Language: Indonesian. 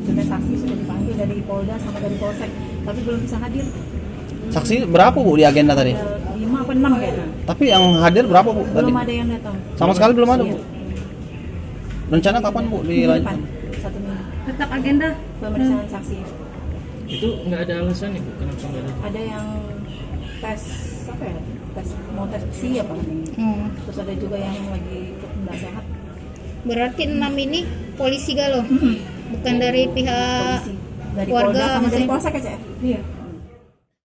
Sudah saksi sudah dipanggil dari Polda sama dari Polsek, tapi belum bisa hadir. Saksi berapa Bu di agenda tadi? 5 apa 6 kayaknya. Tapi yang hadir berapa Bu tadi? Belum ada yang datang. Sama sekali belum ada Iya. Bu. Rencana kapan Bu Minggu depan, dilanjut? 1 minggu. Tetap agenda Pemeriksaan saksi. Itu nggak ada alasan ya Bu, kenapa nggak ada? Ada yang tes apa ya? Mau tes psi apa? Terus ada juga yang lagi nggak sehat. Berarti 6 ini polisi galau, bukan dari pihak Polisi dari warga Polda sama dari misalnya. Polsek aja. Iya.